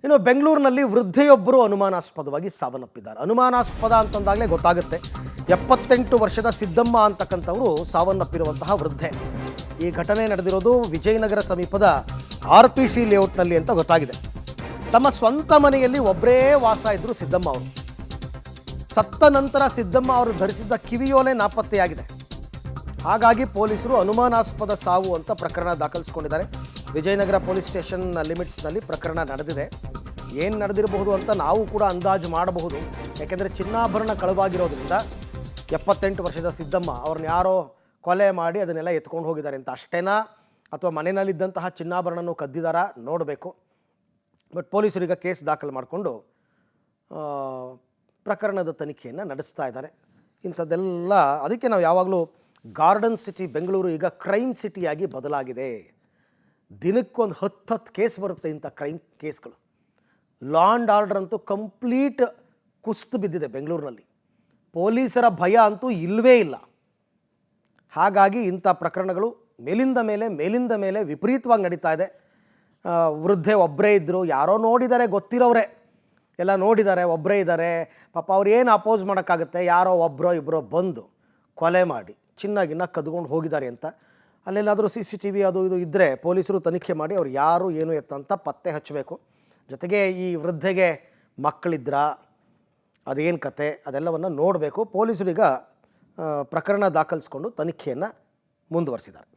ಇನ್ನು ಬೆಂಗಳೂರಿನಲ್ಲಿ ವೃದ್ಧೆಯೊಬ್ಬರು ಅನುಮಾನಾಸ್ಪದವಾಗಿ ಸಾವನ್ನಪ್ಪಿದ್ದಾರೆ. ಅನುಮಾನಾಸ್ಪದ ಅಂತಂದಾಗಲೇ ಗೊತ್ತಾಗುತ್ತೆ. 78 ವರ್ಷದ ಸಿದ್ದಮ್ಮ ಅಂತಕ್ಕಂಥವರು ಸಾವನ್ನಪ್ಪಿರುವಂತಹ ವೃದ್ಧೆ. ಈ ಘಟನೆ ನಡೆದಿರೋದು ವಿಜಯನಗರ ಸಮೀಪದ RPC ಲೇಔಟ್ನಲ್ಲಿ ಅಂತ ಗೊತ್ತಾಗಿದೆ. ತಮ್ಮ ಸ್ವಂತ ಮನೆಯಲ್ಲಿ ಒಬ್ಬರೇ ವಾಸ ಇದ್ದರು ಸಿದ್ದಮ್ಮ ಅವರು. ಸತ್ತ ನಂತರ ಸಿದ್ದಮ್ಮ ಅವರು ಧರಿಸಿದ್ದ ಕಿವಿಯೋಲೆ ನಾಪತ್ತೆಯಾಗಿದೆ. ಹಾಗಾಗಿ ಪೊಲೀಸರು ಅನುಮಾನಾಸ್ಪದ ಸಾವು ಅಂತ ಪ್ರಕರಣ ದಾಖಲಿಸಿಕೊಂಡಿದ್ದಾರೆ. ವಿಜಯನಗರ ಪೊಲೀಸ್ ಸ್ಟೇಷನ್ ಲಿಮಿಟ್ಸ್ನಲ್ಲಿ ಪ್ರಕರಣ ನಡೆದಿದೆ. ಏನು ನಡೆದಿರಬಹುದು ಅಂತ ನಾವು ಕೂಡ ಅಂದಾಜು ಮಾಡಬಹುದು. ಯಾಕೆಂದರೆ ಚಿನ್ನಾಭರಣ ಕಳುವಾಗಿರೋದ್ರಿಂದ 78 ವರ್ಷದ ಸಿದ್ದಮ್ಮ ಅವ್ರನ್ನ ಯಾರೋ ಕೊಲೆ ಮಾಡಿ ಅದನ್ನೆಲ್ಲ ಎತ್ಕೊಂಡು ಹೋಗಿದ್ದಾರೆ ಅಂತ ಅಷ್ಟೇನಾ, ಅಥವಾ ಮನೆಯಲ್ಲಿದ್ದಂತಹ ಚಿನ್ನಾಭರಣನೂ ಕದ್ದಿದ್ದಾರಾ ನೋಡಬೇಕು. ಬಟ್ ಪೊಲೀಸರು ಈಗ ಕೇಸ್ ದಾಖಲು ಮಾಡಿಕೊಂಡು ಪ್ರಕರಣದ ತನಿಖೆಯನ್ನು ನಡೆಸ್ತಾ ಇದ್ದಾರೆ. ಇಂಥದ್ದೆಲ್ಲ ಅದಕ್ಕೆ ನಾವು ಯಾವಾಗಲೂ ಗಾರ್ಡನ್ ಸಿಟಿ ಬೆಂಗಳೂರು ಈಗ ಕ್ರೈಮ್ ಸಿಟಿಯಾಗಿ ಬದಲಾಗಿದೆ. ದಿನಕ್ಕೊಂದು 10 ಕೇಸ್ ಬರುತ್ತೆ ಇಂಥ ಕ್ರೈಮ್ ಕೇಸ್ಗಳು. ಲಾ ಆ್ಯಂಡ್ ಆರ್ಡರ್ ಅಂತೂ ಕಂಪ್ಲೀಟ್ ಕುಸಿದು ಬಿದ್ದಿದೆ ಬೆಂಗಳೂರಿನಲ್ಲಿ. ಪೊಲೀಸರ ಭಯ ಅಂತೂ ಇಲ್ಲವೇ ಇಲ್ಲ. ಹಾಗಾಗಿ ಇಂಥ ಪ್ರಕರಣಗಳು ಮೇಲಿಂದ ಮೇಲೆ ವಿಪರೀತವಾಗಿ ನಡೀತಾ ಇದೆ. ವೃದ್ಧೆ ಒಬ್ಬರೇ ಇದ್ದರು, ಯಾರೋ ನೋಡಿದ್ದಾರೆ, ಗೊತ್ತಿರೋರೆ ಎಲ್ಲ ನೋಡಿದ್ದಾರೆ, ಒಬ್ಬರೇ ಇದ್ದಾರೆ. ಪಾಪ ಅವ್ರು ಏನು ಅಪೋಸ್ ಮಾಡೋಕ್ಕಾಗುತ್ತೆ, ಯಾರೋ ಒಬ್ಬರೋ ಇಬ್ಬರೋ ಬಂದು ಕೊಲೆ ಮಾಡಿ ಚಿನ್ನಾಗಿನ್ನ ಕದ್ಕೊಂಡು ಹೋಗಿದ್ದಾರೆ ಅಂತ. ಅಲ್ಲೆಲ್ಲಾದರೂ CCTV ಅದು ಇದು ಇದ್ದರೆ ಪೊಲೀಸರು ತನಿಖೆ ಮಾಡಿ ಅವ್ರು ಯಾರು ಏನು ಎತ್ತಂತ ಪತ್ತೆ ಹಚ್ಚಬೇಕು. ಜೊತೆಗೆ ಈ ವೃದ್ಧೆಗೆ ಮಕ್ಕಳಿದ್ರ ಅದೇನು ಕತೆ ಅದೆಲ್ಲವನ್ನು ನೋಡಬೇಕು. ಪೊಲೀಸರು ಈಗ ಪ್ರಕರಣ ದಾಖಲಿಸ್ಕೊಂಡು ತನಿಖೆಯನ್ನು ಮುಂದುವರಿಸಿದ್ದಾರೆ.